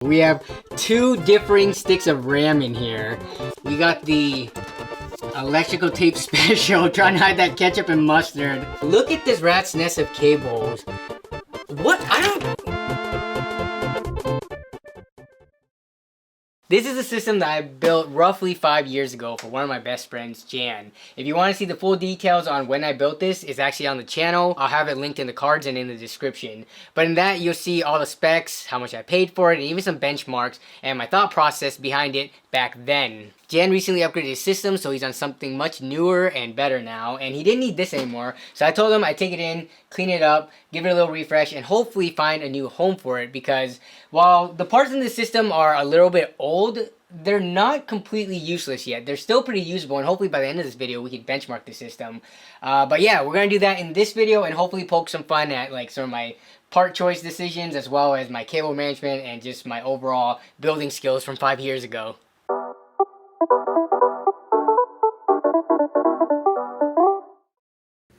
We have two differing sticks of RAM in here. We got the electrical tape special, trying to hide that ketchup and mustard. Look at this rat's nest of cables. What? This is a system that I built roughly 5 years ago for one of my best friends, Jan. If you want to see the full details on when I built this, it's actually on the channel. I'll have it linked in the cards and in the description. But in that, you'll see all the specs, how much I paid for it, and even some benchmarks, and my thought process behind it back then. Jan recently upgraded his system, so he's on something much newer and better now, and he didn't need this anymore. So I told him I'd take it in, clean it up, give it a little refresh, and hopefully find a new home for it, because while the parts in the system are a little bit old, they're not completely useless yet. They're still pretty usable, and hopefully by the end of this video we can benchmark the system. But yeah, we're gonna do that in this video and hopefully poke some fun at like some of my part choice decisions, as well as my cable management and just my overall building skills from 5 years ago.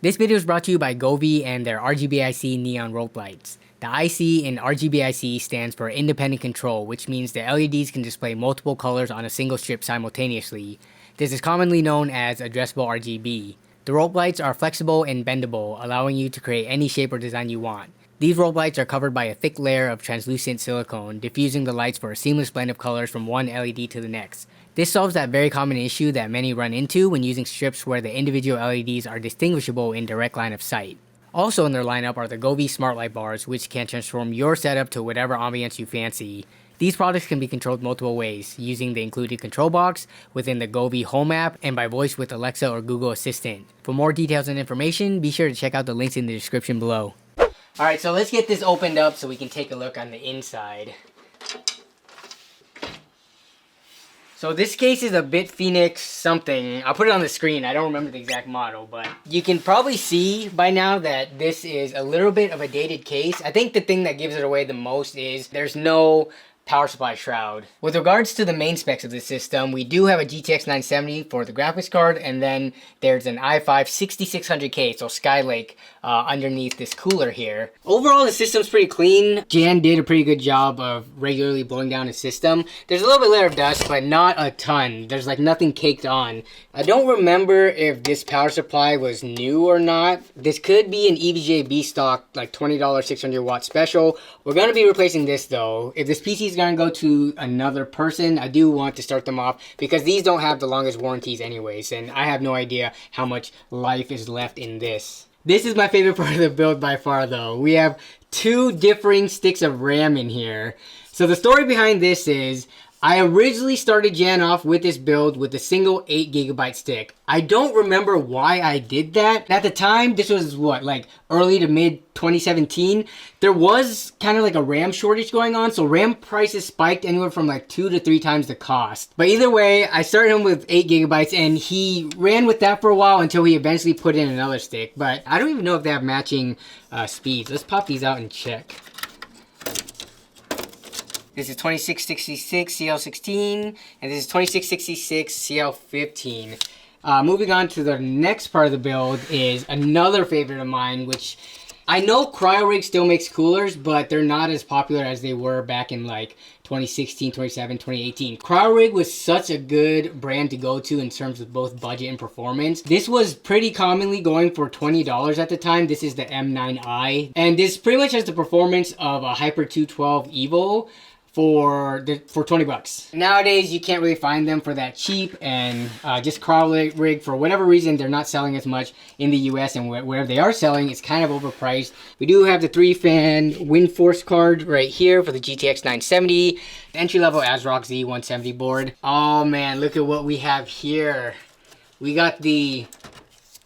This video is brought to you by Govee and their RGBIC neon rope lights. The IC in RGBIC stands for independent control, which means the LEDs can display multiple colors on a single strip simultaneously. This is commonly known as addressable RGB. The rope lights are flexible and bendable, allowing you to create any shape or design you want. These rope lights are covered by a thick layer of translucent silicone, diffusing the lights for a seamless blend of colors from one LED to the next. This solves that very common issue that many run into when using strips where the individual LEDs are distinguishable in direct line of sight. Also in their lineup are the Govee Smart Light Bars, which can transform your setup to whatever ambience you fancy. These products can be controlled multiple ways, using the included control box, within the Govee Home app, and by voice with Alexa or Google Assistant. For more details and information, be sure to check out the links in the description below. Alright, so let's get this opened up so we can take a look on the inside. So this case is a Bit Phoenix something. I'll put it on the screen. I don't remember the exact model, but you can probably see by now that this is a little bit of a dated case. I think the thing that gives it away the most is there's no power supply shroud. With regards to the main specs of the system, we do have a GTX 970 for the graphics card, and then there's an i5 6600K, so Skylake, underneath this cooler here. Overall, the system's pretty clean. Jan did a pretty good job of regularly blowing down his system. There's a little bit layer of dust, but not a ton. There's like nothing caked on. I don't remember if this power supply was new or not. This could be an EVGA B stock, like $20 600 watt special. We're gonna be replacing this though. If this PC is gonna go to another person, I do want to start them off because these don't have the longest warranties anyways, and I have no idea how much life is left in this. This is my favorite part of the build by far though. We have two differing sticks of RAM in here. So the story behind this is, I originally started Jan off with this build with a single 8GB stick. I don't remember why I did that. At the time, this was what, like early to mid 2017. There was kind of like a RAM shortage going on, so RAM prices spiked anywhere from like 2 to 3 times the cost. But either way, I started him with 8GB and he ran with that for a while until he eventually put in another stick. But I don't even know if they have matching speeds. Let's pop these out and check. This is 2666 CL16, and this is 2666 CL15. Moving on to the next part of the build is another favorite of mine, which I know CryoRig still makes coolers, but they're not as popular as they were back in like 2016, 2017, 2018. CryoRig was such a good brand to go to in terms of both budget and performance. This was pretty commonly going for $20 at the time. This is the M9i, and this pretty much has the performance of a Hyper 212 Evo for 20 bucks. Nowadays, you can't really find them for that cheap, and just CryoRig, for whatever reason, they're not selling as much in the US, and where they are selling, it's kind of overpriced. We do have the 3-fan WindForce card right here for the GTX 970, entry-level ASRock Z170 board. Oh man, look at what we have here. We got the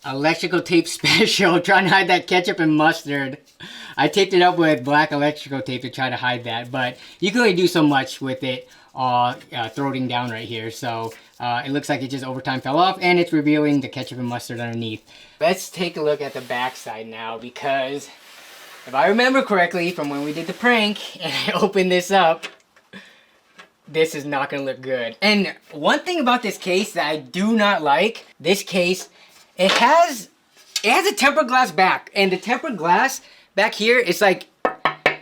electrical tape special, trying to hide that ketchup and mustard. I taped it up with black electrical tape to try to hide that, but you can only do so much with it throating down right here. So it looks like it just over time fell off, and it's revealing the ketchup and mustard underneath. Let's take a look at the back side now, because if I remember correctly from when we did the prank and I opened this up, this is not gonna look good. And one thing about this case that I do not like, this case, it has a tempered glass back, and the tempered glass back here, it's like,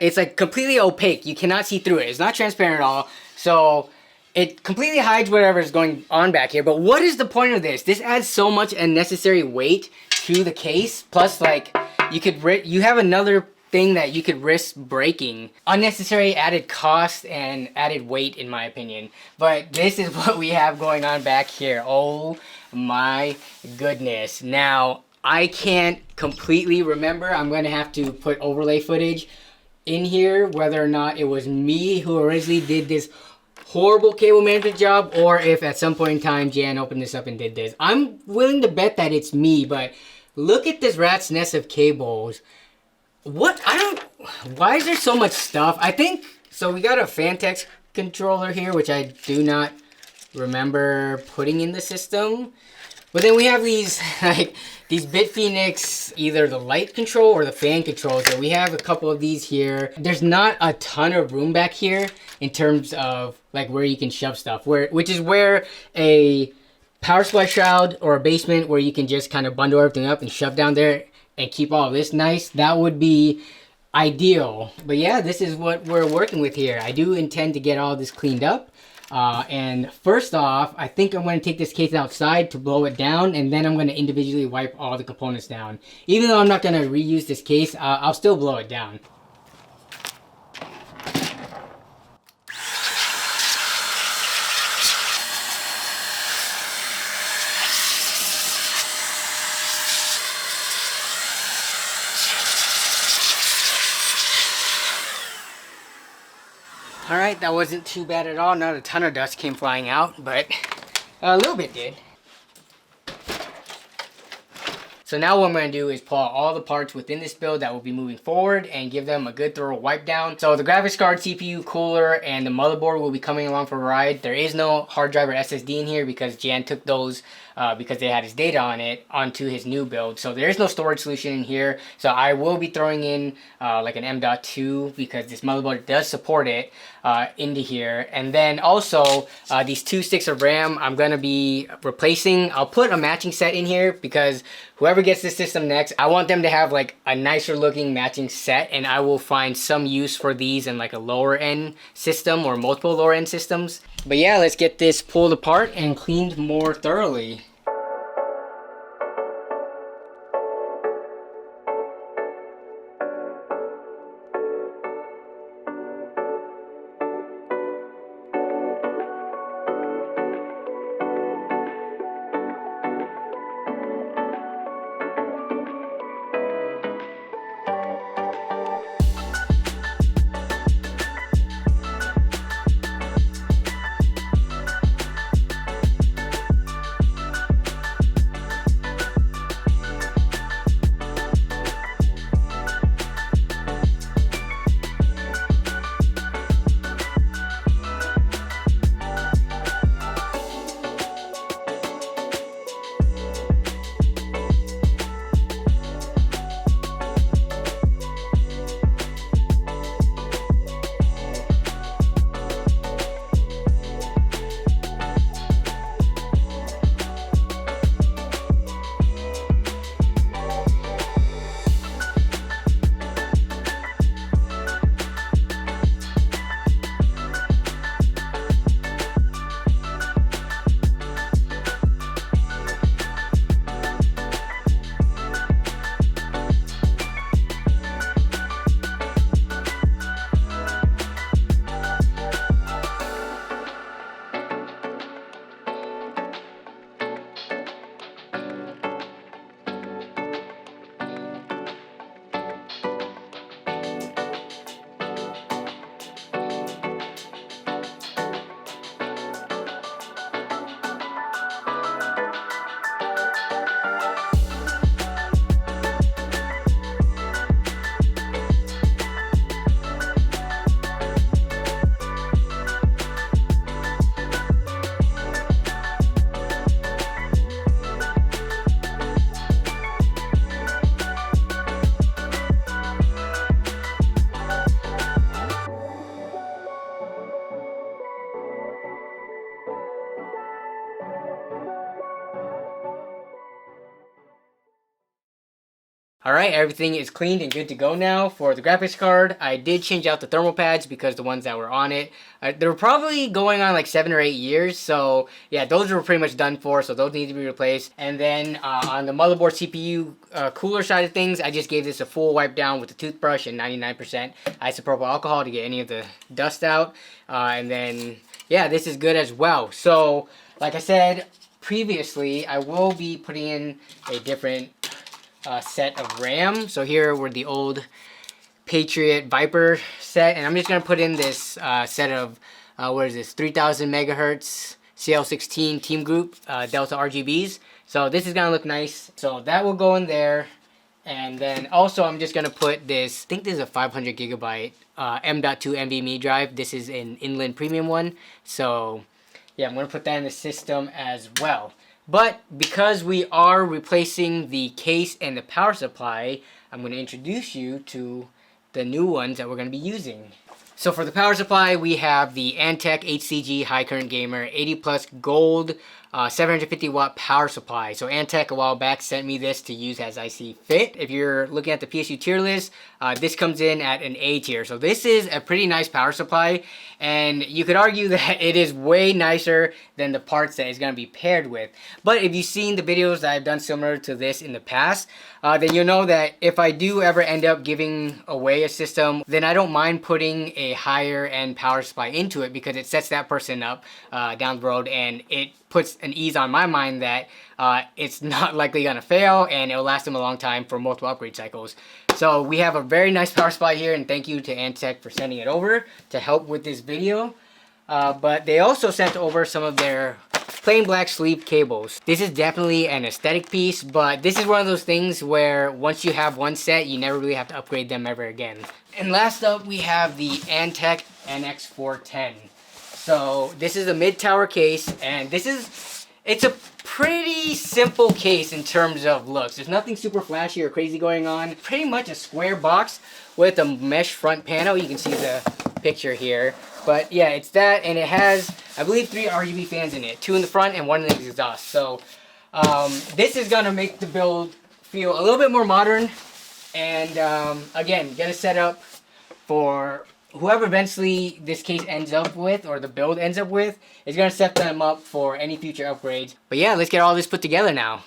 it's like completely opaque. You cannot see through it. It's not transparent at all. So it completely hides whatever is going on back here. But what is the point of this? This adds so much unnecessary weight to the case. Plus, like, you have another thing that you could risk breaking. Unnecessary added cost and added weight, in my opinion. But this is what we have going on back here. Oh my goodness. Now, I can't completely remember. I'm going to have to put overlay footage in here, whether or not it was me who originally did this horrible cable management job, or if at some point in time Jan opened this up and did this. I'm willing to bet that it's me, but look at this rat's nest of cables. Why is there so much stuff? I think, so we got a Fantex controller here, which I do not remember putting in the system. But then we have these, like, these Bitphoenix, either the light control or the fan control. So we have a couple of these here. There's not a ton of room back here in terms of, like, where you can shove stuff. Which is where a power supply shroud or a basement where you can just kind of bundle everything up and shove down there and keep all of this nice, that would be ideal. But yeah, this is what we're working with here. I do intend to get all this cleaned up. And first off, I think I'm going to take this case outside to blow it down, and then I'm going to individually wipe all the components down. Even though I'm not going to reuse this case, I'll still blow it down. Alright, that wasn't too bad at all. Not a ton of dust came flying out, but a little bit did. So now what I'm going to do is pull out all the parts within this build that will be moving forward and give them a good thorough wipe down. So the graphics card, CPU, cooler, and the motherboard will be coming along for a ride. There is no hard drive or SSD in here because Jan took those because they had his data on it onto his new build. So there is no storage solution in here. So I will be throwing in like an M.2 because this motherboard does support it into here. And then also these 2 sticks of RAM I'm going to be replacing. I'll put a matching set in here because whoever gets this system next, I want them to have like a nicer looking matching set, and I will find some use for these in like a lower end system or multiple lower end systems. But yeah, let's get this pulled apart and cleaned more thoroughly. Alright, everything is cleaned and good to go now. For the graphics card, I did change out the thermal pads because the ones that were on it, they were probably going on like 7 or 8 years. So yeah, those were pretty much done for, so those need to be replaced. And then on the motherboard CPU cooler side of things, I just gave this a full wipe down with a toothbrush and 99% isopropyl alcohol to get any of the dust out. And then yeah, this is good as well. So like I said previously, I will be putting in a different set of RAM. So here were the old Patriot Viper set, and I'm just gonna put in this set of what is this, 3000 megahertz CL16 team group Delta RGBs. So this is gonna look nice. So that will go in there. And then also I'm just gonna put this, I think this is a 500 gigabyte M.2 NVMe drive. This is an Inland Premium one. So yeah, I'm gonna put that in the system as well. But because we are replacing the case and the power supply, I'm going to introduce you to the new ones that we're going to be using. So for the power supply, we have the Antec HCG High Current Gamer 80 Plus Gold 750 watt power supply. So Antec a while back sent me this to use as I see fit. If you're looking at the PSU tier list, this comes in at an A tier. So this is a pretty nice power supply, and you could argue that it is way nicer than the parts that it's going to be paired with. But if you've seen the videos that I've done similar to this in the past, then you'll know that if I do ever end up giving away a system, then I don't mind putting a higher end power supply into it, because it sets that person up down the road, and it puts an ease on my mind that it's not likely gonna fail and it'll last them a long time for multiple upgrade cycles. So we have a very nice power supply here, and thank you to Antec for sending it over to help with this video. But they also sent over some of their plain black sleeve cables. This is definitely an aesthetic piece, but this is one of those things where once you have one set, you never really have to upgrade them ever again. And last up, we have the Antec NX410. So this is a mid-tower case, and it's a pretty simple case in terms of looks. There's nothing super flashy or crazy going on. Pretty much a square box with a mesh front panel. You can see the picture here. But yeah, it's that, and it has, I believe, 3 RGB fans in it. 2 in the front and 1 in the exhaust. So this is gonna make the build feel a little bit more modern. And again, get it set up for whoever eventually this case ends up with, or the build ends up with, is going to set them up for any future upgrades. But yeah, let's get all this put together now.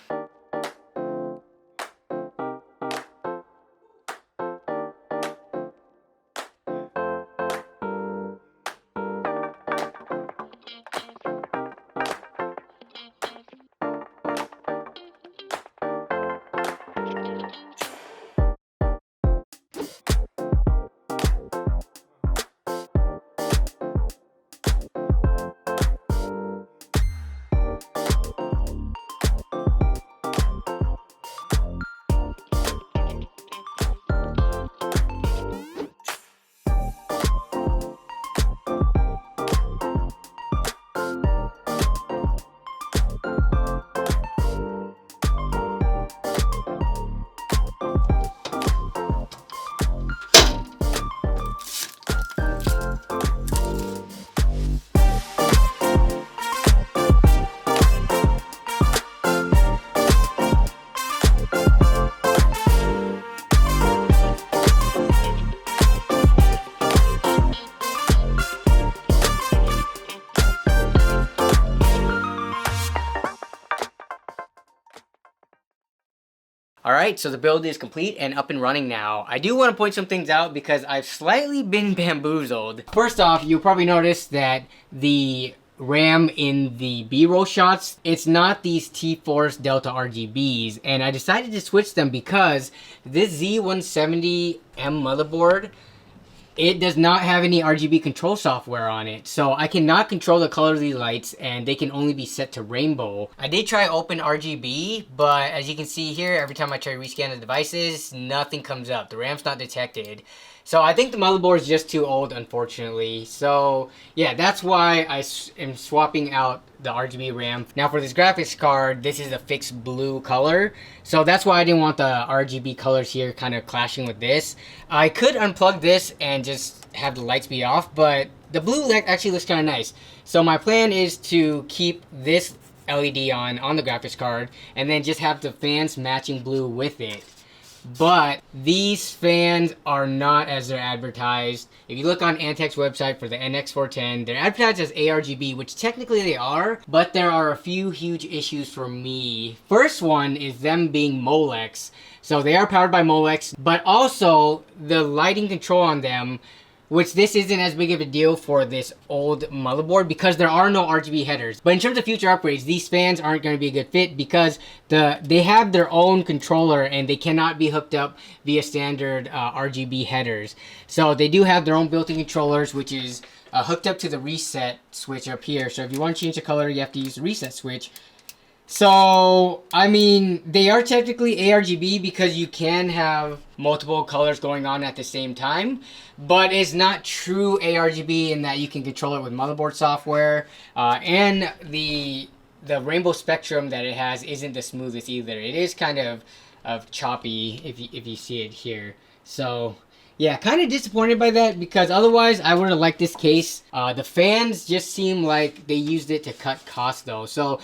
Alright, so the build is complete and up and running now. I do want to point some things out because I've slightly been bamboozled. First off, you'll probably notice that the RAM in the B-roll shots, it's not these T-Force Delta RGBs, and I decided to switch them because this Z170M motherboard, it does not have any RGB control software on it, so I cannot control the color of these lights, and they can only be set to rainbow. I did try open RGB, but as you can see here, every time I try to rescan the devices, nothing comes up. The RAM's not detected. So I think the motherboard is just too old, unfortunately. So yeah, that's why I am swapping out the RGB RAM. Now for this graphics card, this is a fixed blue color. So that's why I didn't want the RGB colors here kind of clashing with this. I could unplug this and just have the lights be off, but the blue actually looks kind of nice. So my plan is to keep this LED on the graphics card and then just have the fans matching blue with it. But these fans are not as they're advertised. If you look on Antec's website for the NX410, they're advertised as ARGB, which technically they are, but there are a few huge issues for me. First one is them being Molex. So they are powered by Molex, but also the lighting control on them, which this isn't as big of a deal for this old motherboard because there are no RGB headers. But in terms of future upgrades, these fans aren't going to be a good fit because they have their own controller and they cannot be hooked up via standard RGB headers. So they do have their own built-in controllers, which is hooked up to the reset switch up here. So if you want to change the color, you have to use the reset switch. So, I mean, they are technically ARGB because you can have multiple colors going on at the same time, but it's not true ARGB in that you can control it with motherboard software, and the rainbow spectrum that it has isn't the smoothest either. It is kind of choppy if you see it here. So, yeah, kind of disappointed by that because otherwise I would have liked this case. The fans just seem like they used it to cut costs though. So,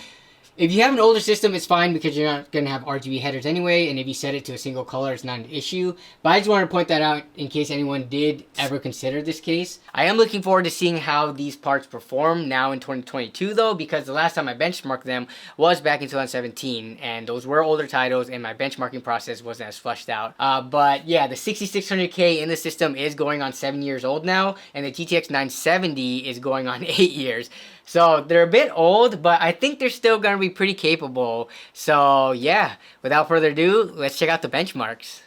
if you have an older system, it's fine because you're not going to have RGB headers anyway, and if you set it to a single color, it's not an issue. But I just wanted to point that out in case anyone did ever consider this case. I am looking forward to seeing how these parts perform now in 2022 though, because the last time I benchmarked them was back in 2017, and those were older titles, and my benchmarking process wasn't as fleshed out. But yeah, the 6600K in the system is going on 7 years old now, and the GTX 970 is going on 8 years. So they're a bit old, but I think they're still going to be pretty capable. So yeah, without further ado, let's check out the benchmarks.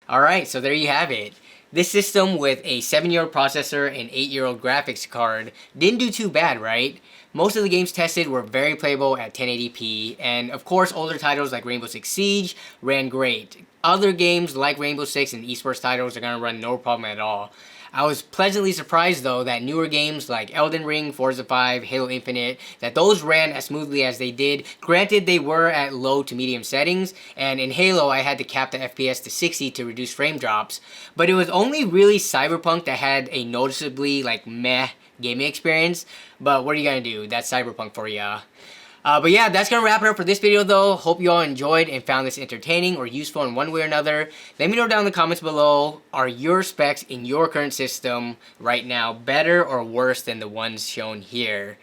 Alright, so there you have it. This system with a 7-year-old processor and 8-year-old graphics card didn't do too bad, right? Most of the games tested were very playable at 1080p, and of course older titles like Rainbow Six Siege ran great. Other games like Rainbow Six and esports titles are going to run no problem at all. I was pleasantly surprised though that newer games like Elden Ring, Forza 5, Halo Infinite, that those ran as smoothly as they did. Granted, they were at low to medium settings, and in Halo I had to cap the FPS to 60 to reduce frame drops, but it was only really Cyberpunk that had a noticeably like meh gaming experience. But what are you gonna do? That's Cyberpunk for ya. But yeah, that's gonna wrap it up for this video though. Hope you all enjoyed and found this entertaining or useful in one way or another. Let me know down in the comments below, are your specs in your current system right now better or worse than the ones shown here?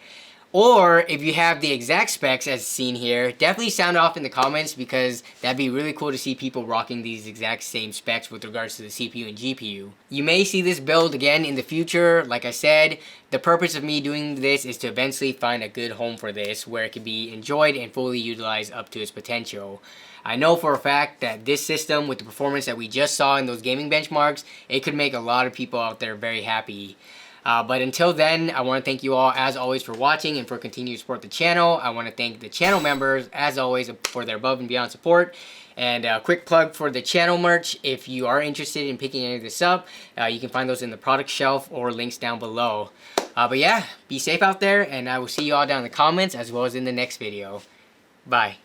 Or if you have the exact specs as seen here, definitely sound off in the comments, because that'd be really cool to see people rocking these exact same specs with regards to the CPU and GPU. You may see this build again in the future. Like I said, the purpose of me doing this is to eventually find a good home for this where it can be enjoyed and fully utilized up to its potential. I know for a fact that this system, with the performance that we just saw in those gaming benchmarks, it could make a lot of people out there very happy. But until then, I want to thank you all as always for watching and for continuing to support the channel. I want to thank the channel members as always for their above and beyond support. And a quick plug for the channel merch. If you are interested in picking any of this up, you can find those in the product shelf or links down below. But yeah, be safe out there, and I will see you all down in the comments as well as in the next video. Bye.